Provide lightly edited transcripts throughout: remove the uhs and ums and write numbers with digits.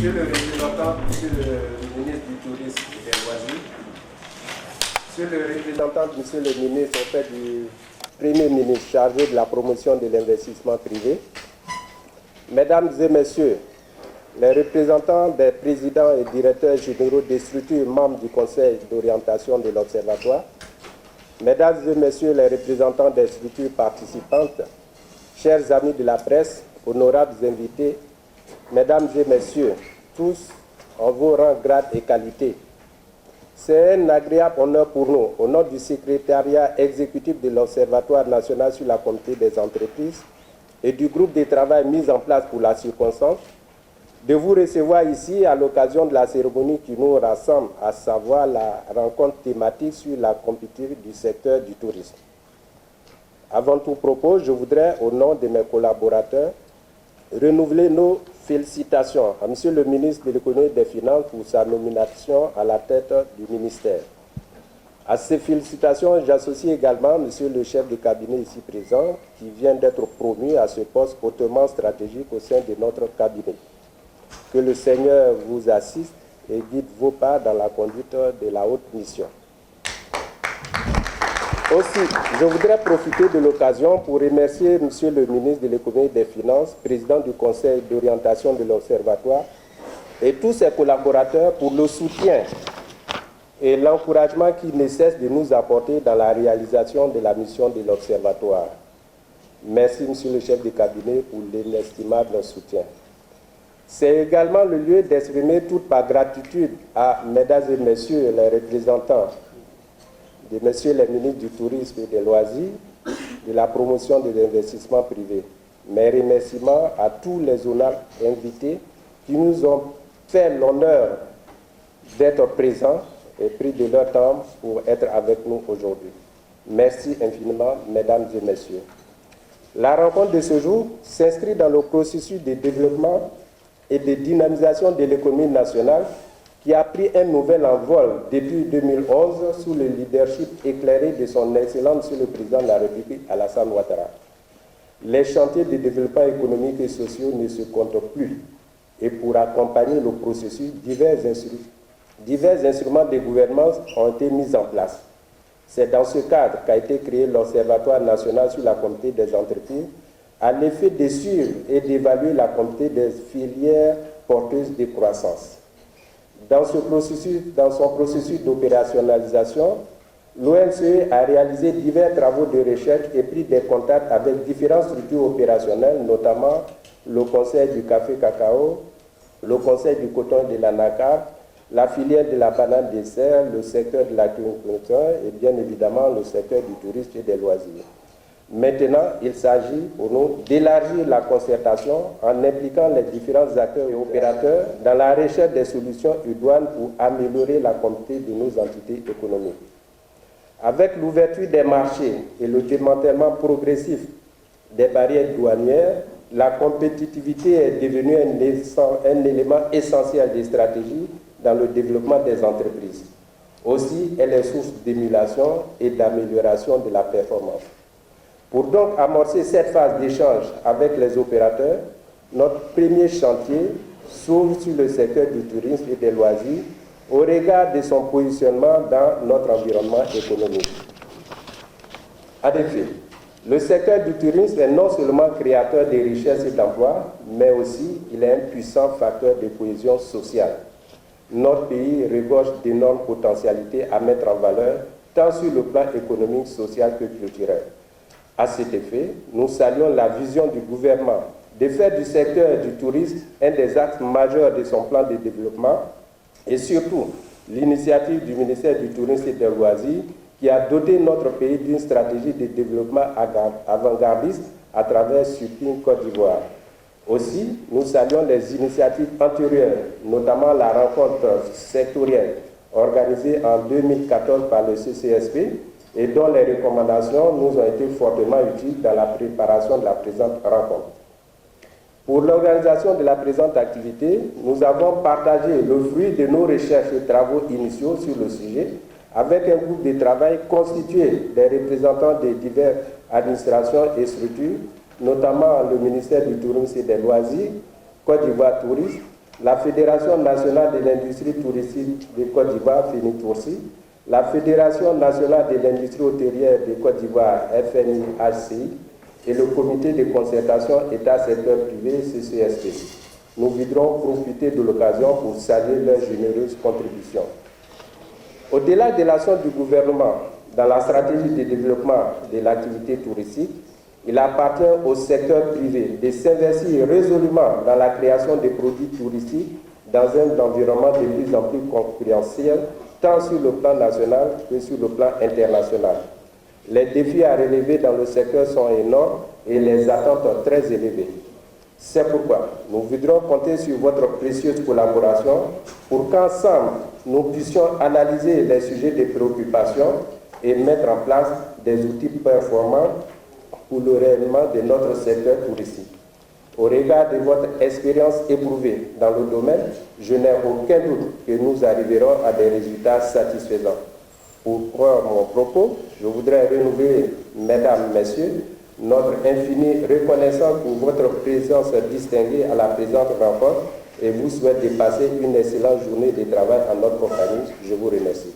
Monsieur le représentant, Monsieur le ministre du Tourisme et des Loisirs, Monsieur le représentant, Monsieur le ministre auprès du Premier ministre chargé de la promotion de l'investissement privé, Mesdames et Messieurs, les représentants des présidents et directeurs généraux des structures membres du Conseil d'orientation de l'Observatoire, Mesdames et Messieurs les représentants des structures participantes, chers amis de la presse, honorables invités, Mesdames et Messieurs, tous en vos rangs, grades et qualités, c'est un agréable honneur pour nous, au nom du secrétariat exécutif de l'Observatoire national sur la communauté des entreprises et du groupe de travail mis en place pour la circonstance, de vous recevoir ici à l'occasion de la cérémonie qui nous rassemble, à savoir la rencontre thématique sur la compétitivité du secteur du tourisme. Avant tout propos, je voudrais, au nom de mes collaborateurs, renouveler nos félicitations à Monsieur le ministre de l'Économie et des Finances pour sa nomination à la tête du ministère. À ces félicitations, j'associe également Monsieur le chef de cabinet ici présent, qui vient d'être promu à ce poste hautement stratégique au sein de notre cabinet. Que le Seigneur vous assiste et guide vos pas dans la conduite de la haute mission. Aussi, je voudrais profiter de l'occasion pour remercier Monsieur le ministre de l'Économie et des Finances, président du Conseil d'orientation de l'Observatoire, et tous ses collaborateurs pour le soutien et l'encouragement qu'ils ne cessent de nous apporter dans la réalisation de la mission de l'Observatoire. Merci, Monsieur le chef de cabinet, pour l'inestimable soutien. C'est également le lieu d'exprimer toute ma gratitude à Mesdames et Messieurs les représentants de Messieurs les ministres du Tourisme et des Loisirs, de la promotion de l'investissement privé. Mes remerciements à tous les honneurs invités qui nous ont fait l'honneur d'être présents et pris de leur temps pour être avec nous aujourd'hui. Merci infiniment, Mesdames et Messieurs. La rencontre de ce jour s'inscrit dans le processus de développement et de dynamisation de l'économie nationale qui a pris un nouvel envol depuis 2011 sous le leadership éclairé de son excellent Monsieur le Président de la République, Alassane Ouattara. Les chantiers de développement économique et sociaux ne se comptent plus. Et pour accompagner le processus, divers instruments de gouvernance ont été mis en place. C'est dans ce cadre qu'a été créé l'Observatoire national sur la compétitivité des entreprises, à l'effet de suivre et d'évaluer la compétitivité des filières porteuses de croissance. Dans son processus d'opérationnalisation, l'ONCE a réalisé divers travaux de recherche et pris des contacts avec différentes structures opérationnelles, notamment le Conseil du café cacao, le Conseil du coton et de l'anacarde, la filière de la banane dessert, le secteur de l'agriculture et bien évidemment le secteur du tourisme et des loisirs. Maintenant, il s'agit pour nous d'élargir la concertation en impliquant les différents acteurs et opérateurs dans la recherche des solutions idoines pour améliorer la compétitivité de nos entités économiques. Avec l'ouverture des marchés et le démantèlement progressif des barrières douanières, la compétitivité est devenue un élément essentiel des stratégies dans le développement des entreprises. Aussi, elle est source d'émulation et d'amélioration de la performance. Pour donc amorcer cette phase d'échange avec les opérateurs, notre premier chantier s'ouvre sur le secteur du tourisme et des loisirs au regard de son positionnement dans notre environnement économique. En effet, le secteur du tourisme est non seulement créateur de richesses et d'emplois, mais aussi il est un puissant facteur de cohésion sociale. Notre pays regorge d'énormes potentialités à mettre en valeur, tant sur le plan économique, social que culturel. À cet effet, nous saluons la vision du gouvernement de faire du secteur du tourisme un des axes majeurs de son plan de développement et surtout l'initiative du ministère du Tourisme et des Loisirs qui a doté notre pays d'une stratégie de développement avant-gardiste à travers Supine Côte d'Ivoire. Aussi, nous saluons les initiatives antérieures, notamment la rencontre sectorielle organisée en 2014 par le CCSP et dont les recommandations nous ont été fortement utiles dans la préparation de la présente rencontre. Pour l'organisation de la présente activité, nous avons partagé le fruit de nos recherches et travaux initiaux sur le sujet avec un groupe de travail constitué des représentants des diverses administrations et structures, notamment le ministère du Tourisme et des Loisirs, Côte d'Ivoire Tourisme, la Fédération nationale de l'industrie touristique de Côte d'Ivoire, FENITOURSI, la Fédération nationale de l'industrie hôtelière de Côte d'Ivoire, FNIHCI, et le comité de concertation État-secteur privé, CCSP. Nous voudrons profiter de l'occasion pour saluer leur généreuse contribution. Au-delà de l'action du gouvernement dans la stratégie de développement de l'activité touristique, il appartient au secteur privé de s'investir résolument dans la création de produits touristiques dans un environnement de plus en plus concurrentiel, tant sur le plan national que sur le plan international. Les défis à relever dans le secteur sont énormes et les attentes très élevées. C'est pourquoi nous voudrons compter sur votre précieuse collaboration pour qu'ensemble, nous puissions analyser les sujets de préoccupation et mettre en place des outils performants pour le rayonnement de notre secteur touristique. Au regard de votre expérience éprouvée dans le domaine, je n'ai aucun doute que nous arriverons à des résultats satisfaisants. Pour prendre mon propos, je voudrais renouveler, mesdames, messieurs, notre infinie reconnaissance pour votre présence distinguée à la présente rencontre et vous souhaite de passer une excellente journée de travail en notre compagnie. Je vous remercie.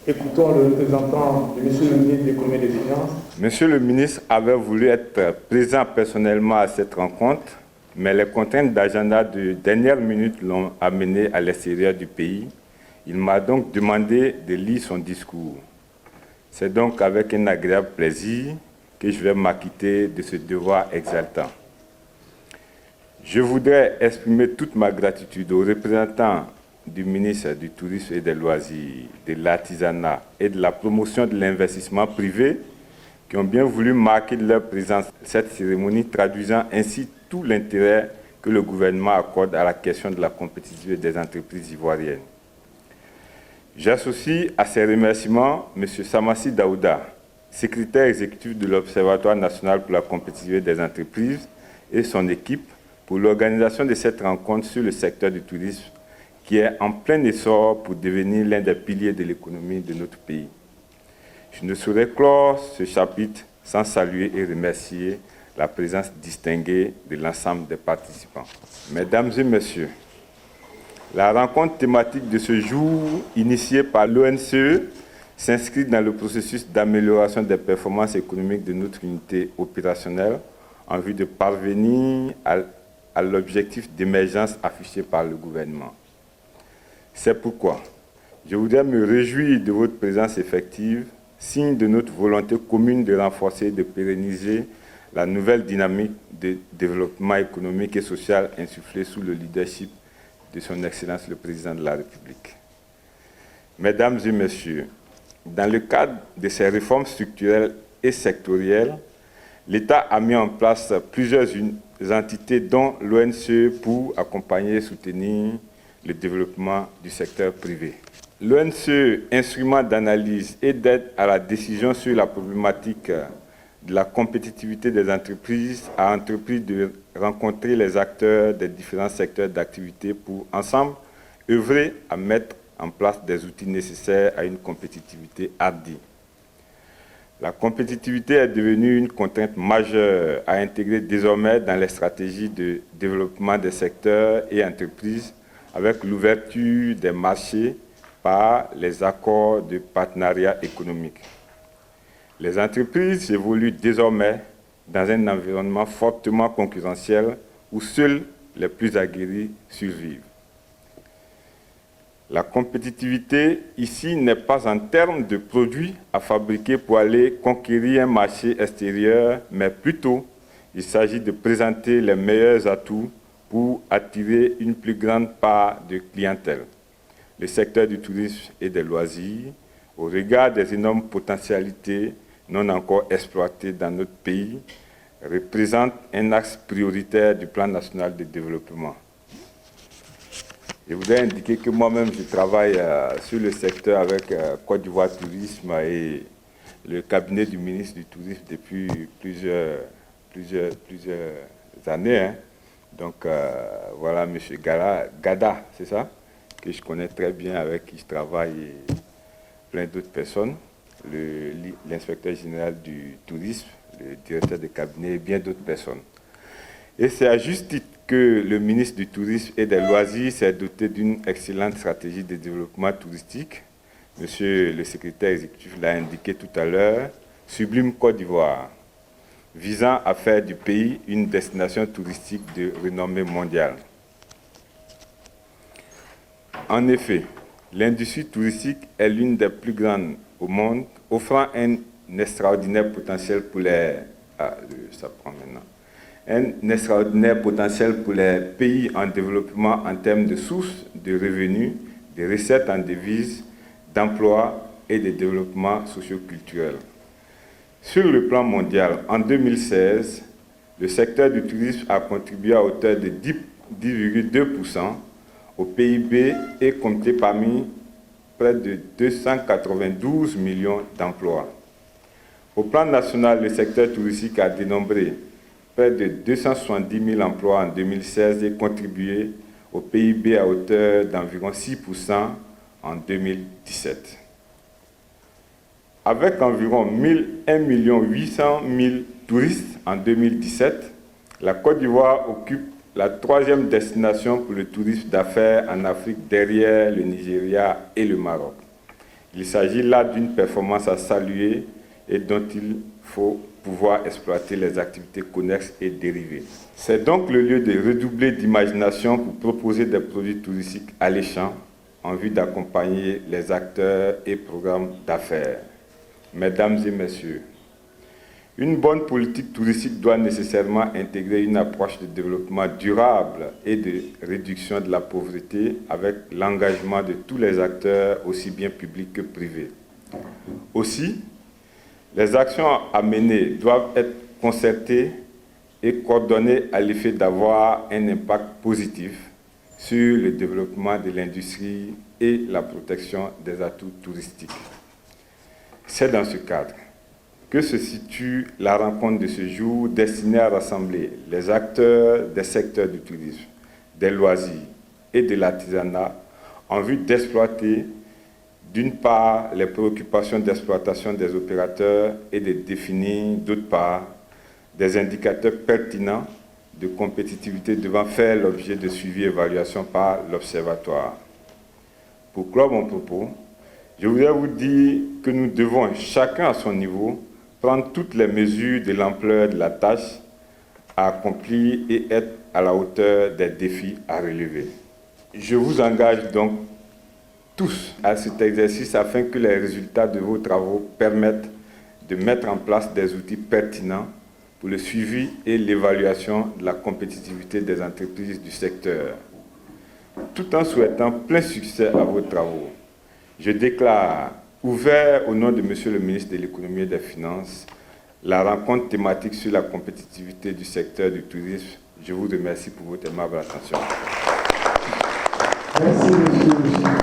Écoutons le représentant de M. le ministre de l'Économie et des Finances. Monsieur le ministre avait voulu être présent personnellement à cette rencontre, mais les contraintes d'agenda de dernière minute l'ont amené à l'extérieur du pays. Il m'a donc demandé de lire son discours. C'est donc avec un agréable plaisir que je vais m'acquitter de ce devoir exaltant. Je voudrais exprimer toute ma gratitude aux représentants du ministre du Tourisme et des Loisirs, de l'Artisanat et de la promotion de l'investissement privé qui ont bien voulu marquer de leur présence cette cérémonie, traduisant ainsi tout l'intérêt que le gouvernement accorde à la question de la compétitivité des entreprises ivoiriennes. J'associe à ces remerciements M. Samassi Daouda, secrétaire exécutif de l'Observatoire national pour la compétitivité des entreprises, et son équipe pour l'organisation de cette rencontre sur le secteur du tourisme qui est en plein essor pour devenir l'un des piliers de l'économie de notre pays. Je ne saurais clore ce chapitre sans saluer et remercier la présence distinguée de l'ensemble des participants. Mesdames et messieurs, la rencontre thématique de ce jour, initiée par l'ONCE, s'inscrit dans le processus d'amélioration des économiques de notre unité opérationnelle en vue de parvenir à l'objectif d'émergence affiché par le gouvernement. C'est pourquoi je voudrais me réjouir de votre présence effective, signe de notre volonté commune de renforcer et de pérenniser la nouvelle dynamique de développement économique et social insufflée sous le leadership de son Excellence le Président de la République. Mesdames et messieurs, dans le cadre de ces réformes structurelles et sectorielles, l'État a mis en place plusieurs entités dont l'ONCE pour accompagner et soutenir le développement du secteur privé. L'ONCE, instrument d'analyse et d'aide à la décision sur la problématique de la compétitivité des entreprises, a entrepris de rencontrer les acteurs des différents secteurs d'activité pour, ensemble, œuvrer à mettre en place des outils nécessaires à une compétitivité hardie. La compétitivité est devenue une contrainte majeure à intégrer désormais dans les stratégies de développement des secteurs et entreprises avec l'ouverture des marchés par les accords de partenariat économique. Les entreprises évoluent désormais dans un environnement fortement concurrentiel où seuls les plus aguerris survivent. La compétitivité ici n'est pas en termes de produits à fabriquer pour aller conquérir un marché extérieur, mais plutôt il s'agit de présenter les meilleurs atouts pour attirer une plus grande part de clientèle. Le secteur du tourisme et des loisirs, au regard des énormes potentialités non encore exploitées dans notre pays, représente un axe prioritaire du plan national de développement. Je voudrais indiquer que moi-même, je travaille sur le secteur avec Côte d'Ivoire Tourisme et le cabinet du ministre du Tourisme depuis plusieurs années. Hein. Donc voilà, M. Gada, c'est ça, que je connais très bien, avec qui je travaille, et plein d'autres personnes, l'inspecteur général du tourisme, le directeur de cabinet et bien d'autres personnes. Et c'est à juste titre que le ministre du Tourisme et des Loisirs s'est doté d'une excellente stratégie de développement touristique. Monsieur le secrétaire exécutif l'a indiqué tout à l'heure, Sublime Côte d'Ivoire, visant à faire du pays une destination touristique de renommée mondiale. En effet, l'industrie touristique est l'une des plus grandes au monde, offrant un extraordinaire potentiel pour les... un extraordinaire potentiel pour les pays en développement en termes de sources de revenus, de recettes en devises, d'emplois et de développement socio-culturel. Sur le plan mondial, en 2016, le secteur du tourisme a contribué à hauteur de 10,2% au PIB et compté parmi près de 292 millions d'emplois. Au plan national, le secteur touristique a dénombré près de 270 000 emplois en 2016 et contribué au PIB à hauteur d'environ 6% en 2017. Avec environ 1 800 000 touristes en 2017, la Côte d'Ivoire occupe la troisième destination pour le tourisme d'affaires en Afrique derrière le Nigeria et le Maroc. Il s'agit là d'une performance à saluer et dont il faut pouvoir exploiter les activités connexes et dérivées. C'est donc le lieu de redoubler d'imagination pour proposer des produits touristiques alléchants en vue d'accompagner les acteurs et programmes d'affaires. Mesdames et messieurs, une bonne politique touristique doit nécessairement intégrer une approche de développement durable et de réduction de la pauvreté avec l'engagement de tous les acteurs, aussi bien publics que privés. Aussi, les actions à mener doivent être concertées et coordonnées à l'effet d'avoir un impact positif sur le développement de l'industrie et la protection des atouts touristiques. C'est dans ce cadre que se situe la rencontre de ce jour destinée à rassembler les acteurs des secteurs du tourisme, des loisirs et de l'artisanat en vue d'exploiter d'une part les préoccupations d'exploitation des opérateurs et de définir d'autre part des indicateurs pertinents de compétitivité devant faire l'objet de suivi et évaluation par l'Observatoire. Pour clore mon propos, je voudrais vous dire que nous devons, chacun à son niveau, prendre toutes les mesures de l'ampleur de la tâche à accomplir et être à la hauteur des défis à relever. Je vous engage donc tous à cet exercice afin que les résultats de vos travaux permettent de mettre en place des outils pertinents pour le suivi et l'évaluation de la compétitivité des entreprises du secteur. Tout en souhaitant plein succès à vos travaux, je déclare ouvert au nom de Monsieur le ministre de l'Économie et des Finances la rencontre thématique sur la compétitivité du secteur du tourisme. Je vous remercie pour votre aimable attention. Merci, monsieur.